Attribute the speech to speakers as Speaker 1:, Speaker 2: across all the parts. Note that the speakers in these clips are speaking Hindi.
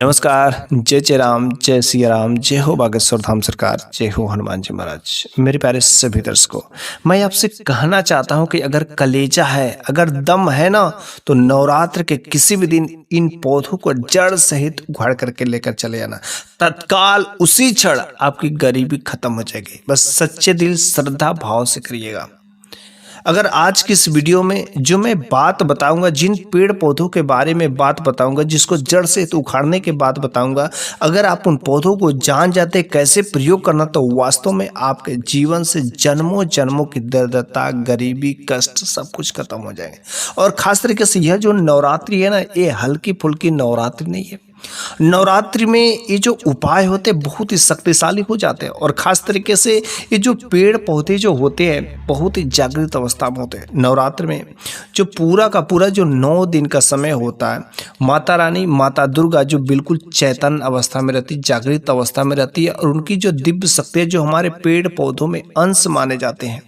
Speaker 1: नमस्कार। जय जय राम, जय सिया राम, जय हो बागेश्वर धाम सरकार, जय हो हनुमान जी महाराज। मेरे प्यारे सभी दर्शकों, मैं आपसे कहना चाहता हूं कि अगर कलेजा है, अगर दम है ना, तो नवरात्र के किसी भी दिन इन पौधों को जड़ सहित उखाड़ करके लेकर चले आना। तत्काल उसी क्षण आपकी गरीबी खत्म हो जाएगी। बस सच्चे दिल श्रद्धा भाव से करिएगा। अगर आज की इस वीडियो में जो मैं बात बताऊंगा, जिन पेड़ पौधों के बारे में बात बताऊंगा, जिसको जड़ से तो उखाड़ने के बाद बताऊंगा, अगर आप उन पौधों को जान जाते कैसे प्रयोग करना, तो वास्तव में आपके जीवन से जन्मों जन्मों की दरिद्रता, गरीबी, कष्ट सब कुछ खत्म हो जाएंगे। और खास तरीके से यह जो नवरात्रि है ना, ये हल्की फुल्की नवरात्रि नहीं है। नवरात्रि में ये जो उपाय होते हैं बहुत ही शक्तिशाली हो जाते हैं। और खास तरीके से ये जो पेड़ पौधे जो होते हैं बहुत ही जागृत अवस्था में होते हैं। नवरात्र में जो पूरा का पूरा जो 9 दिन का समय होता है, माता रानी माता दुर्गा जो बिल्कुल चैतन्य अवस्था में रहती, जागृत अवस्था में रहती है। और उनकी जो दिव्य शक्ति है, जो हमारे पेड़ पौधों में अंश माने जाते हैं,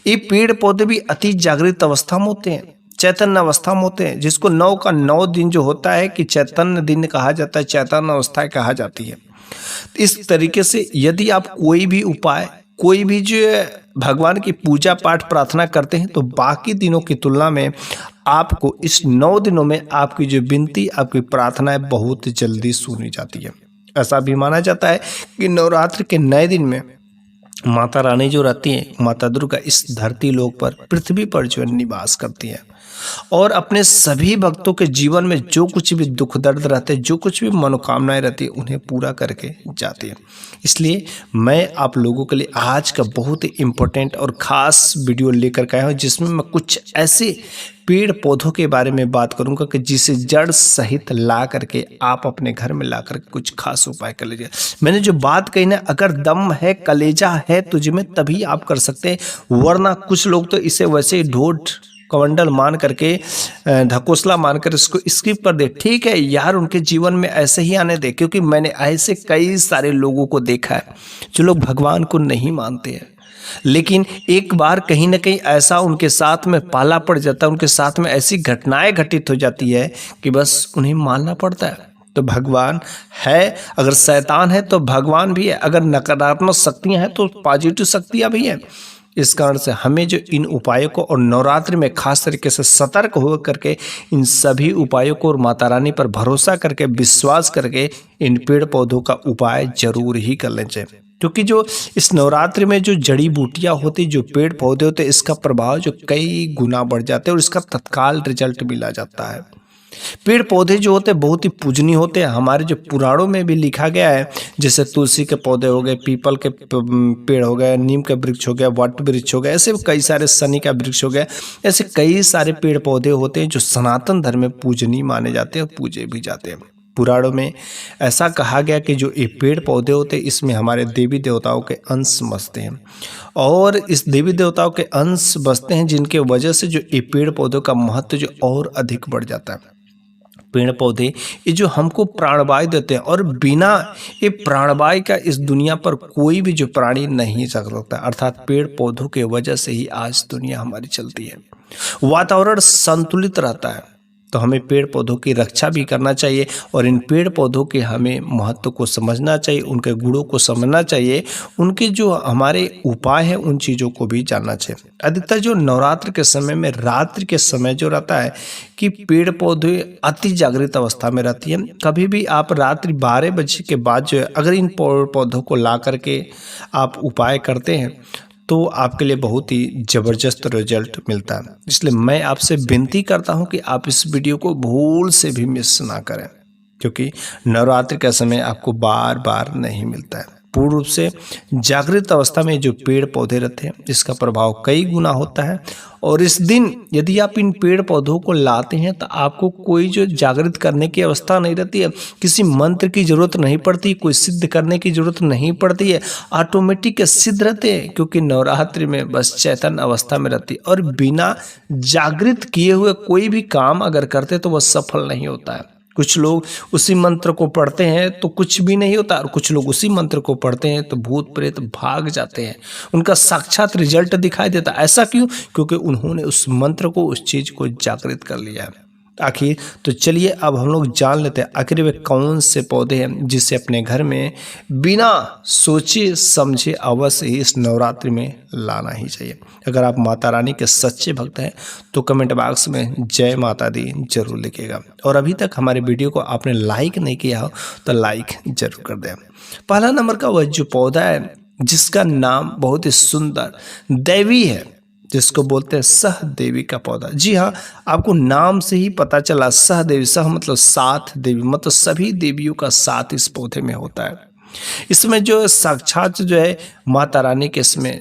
Speaker 1: ये पेड़ पौधे भी अति जागृत अवस्था में होते हैं, चैतन्य अवस्था में होते हैं, जिसको 9 का 9 दिन जो होता है कि चैतन्य दिन कहा जाता है, चैतन्य अवस्था कहा जाती है। इस तरीके से यदि आप कोई भी उपाय, कोई भी जो भगवान की पूजा पाठ प्रार्थना करते हैं, तो बाकी दिनों की तुलना में आपको इस 9 दिनों में आपकी जो विनती, आपकी प्रार्थनाएं बहुत जल्दी सुनी जाती है। ऐसा भी माना जाता है कि नवरात्र के नए दिन में माता रानी जो रहती हैं, माता दुर्गा इस धरती लोक पर, पृथ्वी पर जो निवास करती हैं और अपने सभी भक्तों के जीवन में जो कुछ भी दुख दर्द रहते हैं, जो कुछ भी मनोकामनाएं रहती है, उन्हें पूरा करके जाती है। इसलिए मैं आप लोगों के लिए आज का बहुत ही इम्पोर्टेंट और ख़ास वीडियो लेकर के आया हूँ, जिसमें मैं कुछ ऐसे पेड़ पौधों के बारे में बात करूंगा कि जिसे जड़ सहित ला करके आप अपने घर में ला करके कुछ खास उपाय कर लीजिए। मैंने जो बात कही ना, अगर दम है, कलेजा है तुझ में, तभी आप कर सकते हैं, वरना कुछ लोग तो इसे वैसे ही ढोट कमंडल मान करके, ढकोसला मानकर इसको स्किप कर दे। ठीक है यार, उनके जीवन में ऐसे ही आने दे, क्योंकि मैंने ऐसे कई सारे लोगों को देखा है जो लोग भगवान को नहीं मानते हैं, लेकिन एक बार कहीं ना कहीं ऐसा उनके साथ में पाला पड़ जाता है, उनके साथ में ऐसी घटनाएं घटित हो जाती है कि बस उन्हें मानना पड़ता है। तो भगवान है, अगर शैतान है तो भगवान भी है, अगर नकारात्मक शक्तियां हैं तो पॉजिटिव शक्तियां भी हैं। इस कारण से हमें जो इन उपायों को, और नवरात्रि में खास तरीके से सतर्क हो करके इन सभी उपायों को और माता रानी पर भरोसा करके, विश्वास करके इन पेड़ पौधों का उपाय जरूर ही कर लेना चाहिए। क्योंकि जो इस नवरात्रि में जो जड़ी बूटियां होती, जो पेड़ पौधे होते, इसका प्रभाव जो कई गुना बढ़ जाते हैं और इसका तत्काल रिजल्ट मिला जाता है। पेड़ पौधे जो होते हैं बहुत ही पूजनीय होते हैं। हमारे जो पुराणों में भी लिखा गया है, जैसे तुलसी के पौधे हो गए, पीपल के पेड़ हो गए, नीम का वृक्ष हो गया, वट वृक्ष हो गया, ऐसे कई सारे, शनि का वृक्ष हो गया, ऐसे कई सारे पेड़ पौधे होते हैं जो सनातन धर्म में पूजनीय माने जाते हैं और पूजे भी जाते हैं। पुराणों में ऐसा कहा गया कि जो ये पेड़ पौधे होते हैं, इसमें हमारे देवी देवताओं के अंश बसते हैं, और इस देवी देवताओं के अंश बसते हैं, जिनके वजह से जो ये पेड़ पौधों का महत्व जो और अधिक बढ़ जाता है। पेड़ पौधे ये जो हमको प्राणवायु देते हैं, और बिना ये प्राणवायु का इस दुनिया पर कोई भी जो प्राणी नहीं चल सकता। अर्थात पेड़ पौधों के वजह से ही आज दुनिया हमारी चलती है, वातावरण संतुलित रहता है। तो हमें पेड़ पौधों की रक्षा भी करना चाहिए, और इन पेड़ पौधों के हमें महत्व को समझना चाहिए, उनके गुणों को समझना चाहिए, उनके जो हमारे उपाय हैं उन चीज़ों को भी जानना चाहिए। अधिकतर जो नवरात्र के समय में, रात्रि के समय जो रहता है कि पेड़ पौधे अति जागृत अवस्था में रहती है। कभी भी आप रात्रि 12 बजे के बाद जो है, अगर इन पौधों को ला करके आप उपाय करते हैं, तो आपके लिए बहुत ही ज़बरदस्त रिजल्ट मिलता है। इसलिए मैं आपसे विनती करता हूं कि आप इस वीडियो को भूल से भी मिस ना करें, क्योंकि नवरात्रि का समय आपको बार बार नहीं मिलता है। पूर्ण रूप से जागृत अवस्था में जो पेड़ पौधे रहते हैं, इसका प्रभाव कई गुना होता है। और इस दिन यदि आप इन पेड़ पौधों को लाते हैं, तो आपको कोई जो जागृत करने की अवस्था नहीं रहती है, किसी मंत्र की जरूरत नहीं पड़ती, कोई सिद्ध करने की जरूरत नहीं पड़ती है, ऑटोमेटिक सिद्ध रहते हैं, क्योंकि नवरात्रि में बस चैतन्य अवस्था में रहती है। और बिना जागृत किए हुए कोई भी काम अगर करते तो वह सफल नहीं होता है। कुछ लोग उसी मंत्र को पढ़ते हैं तो कुछ भी नहीं होता, और कुछ लोग उसी मंत्र को पढ़ते हैं तो भूत प्रेत भाग जाते हैं, उनका साक्षात रिजल्ट दिखाई देता। ऐसा क्यों? क्योंकि उन्होंने उस मंत्र को, उस चीज को जागृत कर लिया है। आखिर तो चलिए अब हम लोग जान लेते हैं आखिर वे कौन से पौधे हैं जिसे अपने घर में बिना सोचे समझे अवश्य ही इस नवरात्रि में लाना ही चाहिए। अगर आप माता रानी के सच्चे भक्त हैं तो कमेंट बॉक्स में जय माता दी जरूर लिखिएगा, और अभी तक हमारे वीडियो को आपने लाइक नहीं किया हो तो लाइक जरूर कर दें। पहला नंबर का वह जो पौधा है जिसका नाम बहुत ही सुंदर दैवी है, जिसको बोलते हैं सहदेवी का पौधा। जी हाँ, आपको नाम से ही पता चला, सहदेवी, सह मतलब सात देवी, मतलब सभी देवियों का साथ इस पौधे में होता है। इसमें जो साक्षात जो है माता रानी के इसमें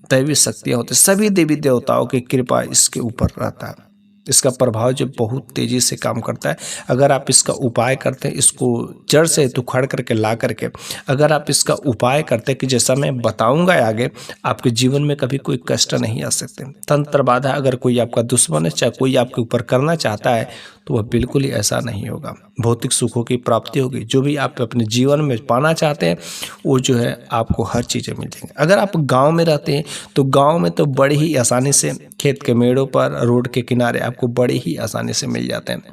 Speaker 1: दैवी शक्तियाँ होती है, सभी देवी देवताओं की कृपा इसके ऊपर रहता है। इसका प्रभाव जो बहुत तेज़ी से काम करता है। अगर आप इसका उपाय करते हैं, इसको जड़ से उखाड़ करके ला करके अगर आप इसका उपाय करते हैं कि जैसा मैं बताऊंगा आगे, आपके जीवन में कभी कोई कष्ट नहीं आ सकते। तंत्र बाधा अगर कोई आपका दुश्मन है, चाहे कोई आपके ऊपर करना चाहता है, तो वह बिल्कुल ही ऐसा नहीं होगा। भौतिक सुखों की प्राप्ति होगी, जो भी आप अपने जीवन में पाना चाहते हैं वो जो है आपको हर चीज़ें मिल जाएंगी। अगर आप गांव में रहते हैं तो गांव में तो बड़ी ही आसानी से खेत के मेड़ों पर, रोड के किनारे आपको बड़ी ही आसानी से मिल जाते हैं।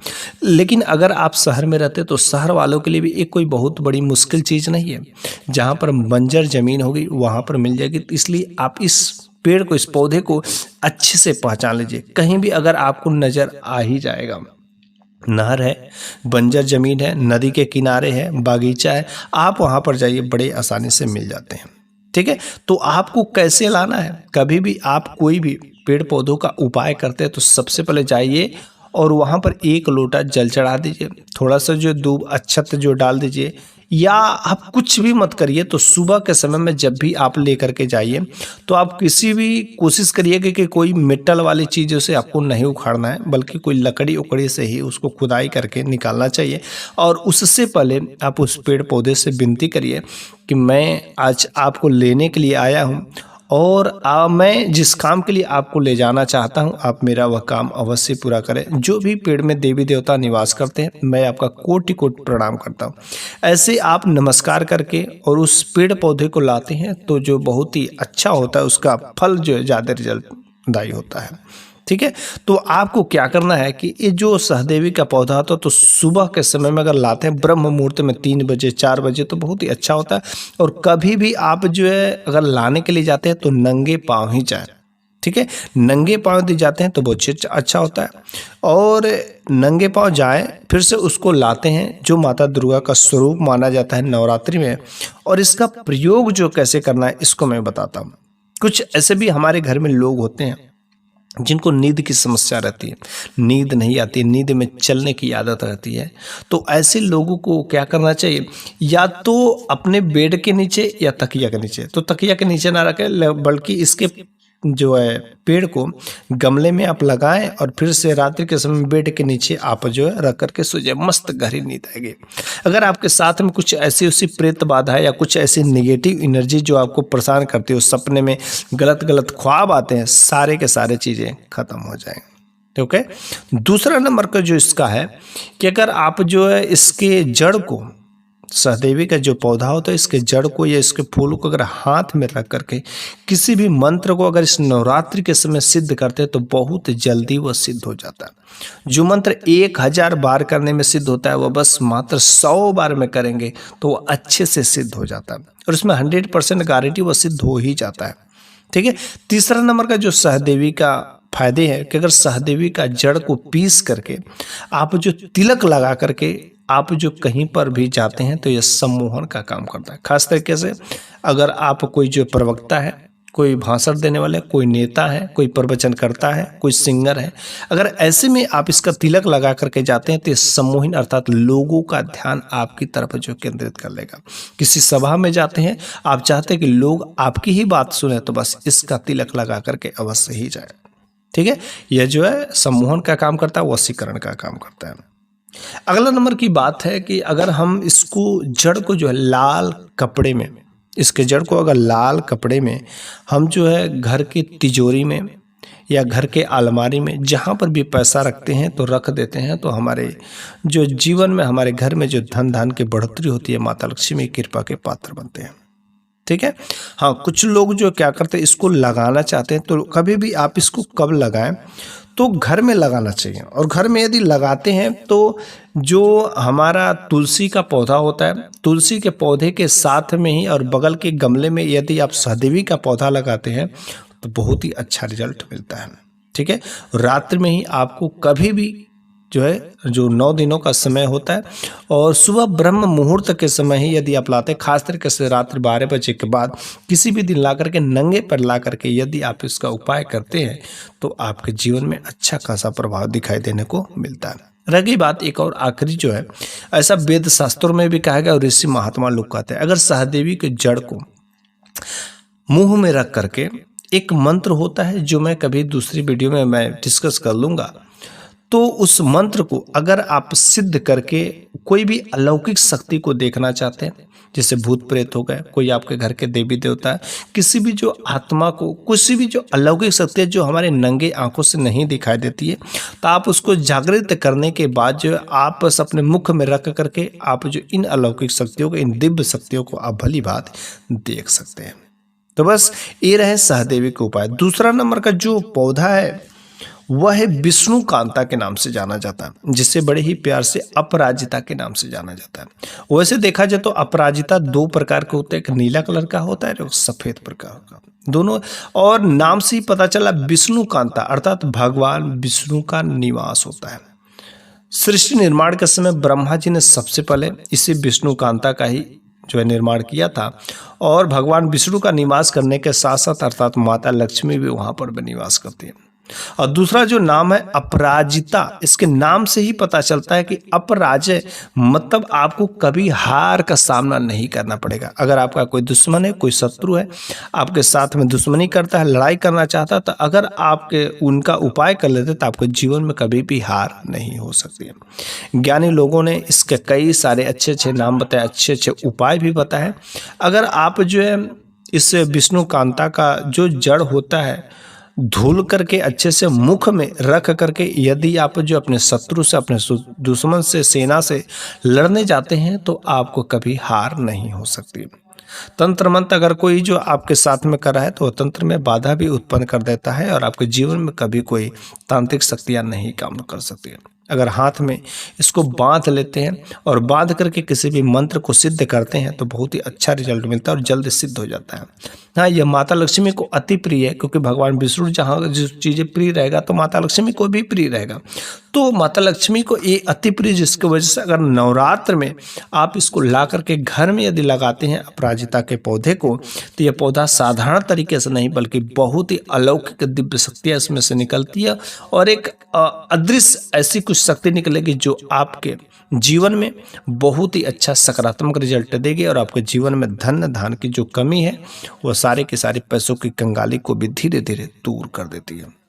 Speaker 1: लेकिन अगर आप शहर में रहते हैं तो शहर वालों के लिए भी एक कोई बहुत बड़ी मुश्किल चीज़ नहीं है। जहाँ पर बंजर ज़मीन होगी वहाँ पर मिल जाएगी। तो इसलिए आप इस पेड़ को, इस पौधे को अच्छे से पहचान लीजिए। कहीं भी अगर आपको नज़र आ ही जाएगा, नहर है, बंजर जमीन है, नदी के किनारे है, बागीचा है, आप वहाँ पर जाइए, बड़े आसानी से मिल जाते हैं। ठीक है, तो आपको कैसे लाना है? कभी भी आप कोई भी पेड़ पौधों का उपाय करते हैं तो सबसे पहले जाइए और वहाँ पर एक लोटा जल चढ़ा दीजिए, थोड़ा सा जो दूब अक्षत जो डाल दीजिए, या आप कुछ भी मत करिए। तो सुबह के समय में जब भी आप लेकर के जाइए तो आप किसी भी कोशिश करिएगा कि कोई मेटल वाली चीज़ों से आपको नहीं उखाड़ना है, बल्कि कोई लकड़ी उकड़ी से ही उसको खुदाई करके निकालना चाहिए। और उससे पहले आप उस पेड़ पौधे से विनती करिए कि मैं आज आपको लेने के लिए आया हूँ, और मैं जिस काम के लिए आपको ले जाना चाहता हूं, आप मेरा वह काम अवश्य पूरा करें। जो भी पेड़ में देवी देवता निवास करते हैं, मैं आपका कोटि कोटि प्रणाम करता हूं। ऐसे आप नमस्कार करके और उस पेड़ पौधे को लाते हैं तो जो बहुत ही अच्छा होता है, उसका फल जो है ज़्यादा रिजल्टदायी होता है। ठीक है, तो आपको क्या करना है कि ये जो सहदेवी का पौधा होता है तो सुबह के समय में अगर लाते हैं ब्रह्म मुहूर्त में 3 बजे 4 बजे तो बहुत ही अच्छा होता है। और कभी भी आप जो है अगर लाने के लिए जाते हैं तो नंगे पाँव ही जाए। ठीक है, नंगे पाँव दिए जाते हैं तो बहुत अच्छा होता है। और नंगे पाँव जाएं, फिर से उसको लाते हैं, जो माता दुर्गा का स्वरूप माना जाता है नवरात्रि में। और इसका प्रयोग जो कैसे करना है इसको मैं बताता हूँ। कुछ ऐसे भी हमारे घर में लोग होते हैं जिनको नींद की समस्या रहती है, नींद नहीं आती, नींद में चलने की आदत रहती है। तो ऐसे लोगों को क्या करना चाहिए, या तो अपने बेड के नीचे या तकिया के नीचे, तो तकिया के नीचे ना रखें, बल्कि इसके जो है पेड़ को गमले में आप लगाएं और फिर से रात्रि के समय बेड के नीचे आप जो है रख करके सो जाए, मस्त गहरी नींद आएगी। अगर आपके साथ में कुछ ऐसी उसी प्रेत बाधा है या कुछ ऐसी नेगेटिव एनर्जी जो आपको परेशान करती है, सपने में गलत गलत ख्वाब आते हैं, सारे के सारे चीज़ें खत्म हो जाएंगे। ओके, दूसरा नंबर का जो इसका है कि अगर आप जो है इसके जड़ को, सहदेवी का जो पौधा होता है, इसके जड़ को या इसके फूल को अगर हाथ में रख करके किसी भी मंत्र को अगर इस नवरात्रि के समय सिद्ध करते हैं तो बहुत जल्दी वह सिद्ध हो जाता है। जो मंत्र 1000 बार करने में सिद्ध होता है वह बस मात्र 100 बार में करेंगे तो वह अच्छे से सिद्ध हो जाता है, और इसमें 100% गारंटी वह सिद्ध हो ही जाता है। ठीक है, तीसरा नंबर का जो सहदेवी का फायदे है कि अगर सहदेवी का जड़ को पीस करके आप जो तिलक लगा करके आप जो कहीं पर भी जाते हैं तो यह सम्मोहन का काम करता है। खास तरीके से अगर आप कोई जो प्रवक्ता है, कोई भाषण देने वाले, कोई नेता है, कोई प्रवचन करता है, कोई सिंगर है, अगर ऐसे में आप इसका तिलक लगा करके जाते हैं तो सम्मोहन अर्थात लोगों का ध्यान आपकी तरफ जो केंद्रित कर लेगा। किसी सभा में जाते हैं, आप चाहते हैं कि लोग आपकी ही बात सुने, तो बस इसका तिलक लगा करके अवश्य ही जाए। ठीक है, यह जो है सम्मोहन का काम करता है, वशीकरण का काम करता है। अगला नंबर की बात है कि अगर हम इसको जड़ को जो है लाल कपड़े में, इसके जड़ को अगर लाल कपड़े में हम जो है घर की तिजोरी में या घर के अलमारी में जहाँ पर भी पैसा रखते हैं तो रख देते हैं, तो हमारे जो जीवन में, हमारे घर में जो धन धान की बढ़ोतरी होती है, माता लक्ष्मी की कृपा के पात्र बनते हैं। ठीक है, हाँ, कुछ लोग जो क्या करते हैं इसको लगाना चाहते हैं, तो कभी भी आप इसको कब लगाएं तो घर में लगाना चाहिए। और घर में यदि लगाते हैं तो जो हमारा तुलसी का पौधा होता है, तुलसी के पौधे के साथ में ही और बगल के गमले में यदि आप सहदेवी का पौधा लगाते हैं तो बहुत ही अच्छा रिजल्ट मिलता है। ठीक है, रात्रि में ही आपको कभी भी जो है, जो 9 दिनों का समय होता है और सुबह ब्रह्म मुहूर्त के समय ही यदि आप लाते हैं, खास तरीके से रात्रि 12 बजे के बाद किसी भी दिन ला करके, नंगे पर ला करके यदि आप इसका उपाय करते हैं तो आपके जीवन में अच्छा खासा प्रभाव दिखाई देने को मिलता है। रह गई बात एक और आखिरी जो है, ऐसा वेद शास्त्रों में भी कहा गया और ऋषि महात्मा लोग कहते हैं, अगर सहदेवी के जड़ को मुंह में रख करके, एक मंत्र होता है जो मैं कभी दूसरी वीडियो में मैं डिस्कस कर लूँगा, तो उस मंत्र को अगर आप सिद्ध करके कोई भी अलौकिक शक्ति को देखना चाहते हैं, जैसे भूत प्रेत हो गए, कोई आपके घर के देवी देवता है, किसी भी जो आत्मा को, किसी भी जो अलौकिक शक्ति है जो हमारे नंगे आंखों से नहीं दिखाई देती है, तो आप उसको जागृत करने के बाद जो आप अपने मुख में रख करके आप जो इन अलौकिक शक्तियों को, इन दिव्य शक्तियों को आप भली बात देख सकते हैं। तो बस ये रहे सहदेवी के उपाय। दूसरा नंबर का जो पौधा है वह है विष्णु कांता के नाम से जाना जाता है, जिसे बड़े ही प्यार से अपराजिता के नाम से जाना जाता है। वैसे देखा जाए तो अपराजिता 2 प्रकार के होते हैं, एक नीला कलर का होता है और सफेद प्रकार का, दोनों। और नाम से ही पता चला विष्णु कांता अर्थात भगवान विष्णु का निवास होता है। सृष्टि निर्माण के समय ब्रह्मा जी ने सबसे पहले इसी विष्णु कांता का ही जो है निर्माण किया था और भगवान विष्णु का निवास करने के साथ साथ अर्थात माता लक्ष्मी भी वहां पर निवास करती है। और दूसरा जो नाम है अपराजिता, इसके नाम से ही पता चलता है कि अपराजय मतलब आपको कभी हार का सामना नहीं करना पड़ेगा। अगर आपका कोई दुश्मन है, कोई शत्रु है, आपके साथ में दुश्मनी करता है, लड़ाई करना चाहता है, तो अगर आपके उनका उपाय कर लेते तो आपके जीवन में कभी भी हार नहीं हो सकती है। ज्ञानी लोगों ने इसके कई सारे अच्छे अच्छे नाम बताए, अच्छे अच्छे उपाय भी बताए। अगर आप जो है इस विष्णु कांता का जो जड़ होता है धुल करके अच्छे से मुख में रख करके यदि आप जो अपने शत्रु से, अपने दुश्मन से, सेना से लड़ने जाते हैं तो आपको कभी हार नहीं हो सकती। तंत्र मंत्र अगर कोई जो आपके साथ में कर रहा है तो तंत्र में बाधा भी उत्पन्न कर देता है और आपके जीवन में कभी कोई तांत्रिक शक्तियां नहीं काम कर सकती। अगर हाथ में इसको बांध लेते हैं और बांध करके किसी भी मंत्र को सिद्ध करते हैं तो बहुत ही अच्छा रिजल्ट मिलता है और जल्द सिद्ध हो जाता है। हाँ, यह माता लक्ष्मी को अति प्रिय है, क्योंकि भगवान विष्णु जहाँ जो चीज़ें प्रिय रहेगा तो माता लक्ष्मी को भी प्रिय रहेगा। तो माता लक्ष्मी को ये अति प्रिय, जिसकी वजह से अगर नवरात्र में आप इसको ला करके घर में यदि लगाते हैं अपराजिता के पौधे को, तो यह पौधा साधारण तरीके से नहीं बल्कि बहुत ही अलौकिक दिव्य शक्तियाँ इसमें से निकलती है और एक अदृश्य ऐसी कुछ शक्ति निकलेगी जो आपके जीवन में बहुत ही अच्छा सकारात्मक रिजल्ट देगी और आपके जीवन में धन धान की जो कमी है वो सारे के सारे पैसों की कंगाली को भी धीरे धीरे दूर कर देती है।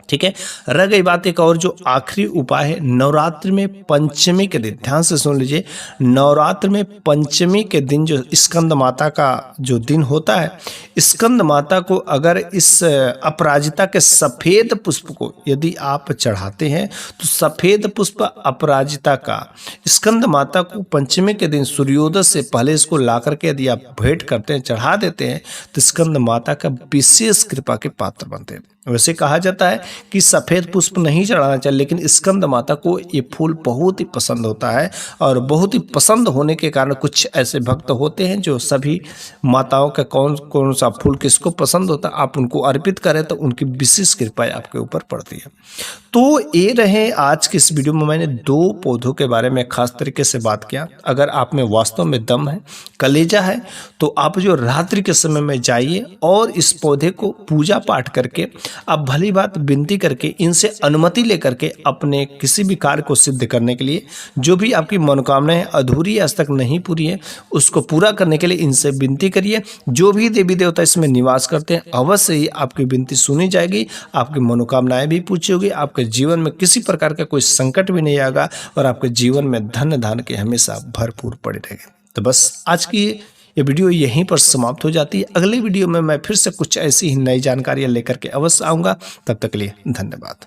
Speaker 1: ठीक है, रह गई बात एक और जो आखिरी उपाय है नवरात्रि में पंचमी के दिन, ध्यान से सुन लीजिए, नवरात्रि में पंचमी के दिन जो स्कंद माता का जो दिन होता है, स्कंद माता को अगर इस अपराजिता के सफ़ेद पुष्प को यदि आप चढ़ाते हैं तो सफ़ेद पुष्प अपराजिता का स्कंद माता को पंचमी के दिन सूर्योदय से पहले इसको ला करके यदि आप भेंट करते हैं, चढ़ा देते हैं, तो स्कंद माता का विशेष कृपा के पात्र बनते हैं। वैसे कहा जाता है कि सफ़ेद पुष्प नहीं चढ़ाना चाहिए, लेकिन स्कंद माता को ये फूल बहुत ही पसंद होता है और बहुत ही पसंद होने के कारण कुछ ऐसे भक्त होते हैं जो सभी माताओं का कौन कौन सा फूल किसको पसंद होता है आप उनको अर्पित करें तो उनकी विशेष कृपा आपके ऊपर पड़ती है। तो ये रहे आज की इस वीडियो में मैंने 2 पौधों के बारे में खास तरीके से बात किया। अगर आप में वास्तव में दम है, कलेजा है, तो आप जो रात्रि के समय में जाइए और इस पौधे को पूजा पाठ करके आप भली बात विनती करके इनसे अनुमति लेकर के अपने किसी भी कार्य को सिद्ध करने के लिए, जो भी आपकी मनोकामनाएं अधूरी आज तक नहीं पूरी है उसको पूरा करने के लिए इनसे विनती करिए। जो भी देवी देवता इसमें निवास करते हैं अवश्य ही आपकी विनती सुनी जाएगी, आपकी मनोकामनाएं भी पूछी होगी, आपके जीवन में किसी प्रकार का कोई संकट भी नहीं आएगा और आपके जीवन में धन धान के हमेशा भरपूर पड़े रहेंगे। तो बस आज की ये वीडियो यहीं पर समाप्त हो जाती है। अगले वीडियो में मैं फिर से कुछ ऐसी ही नई जानकारियां लेकर के अवश्य आऊँगा। तब तक के लिए धन्यवाद।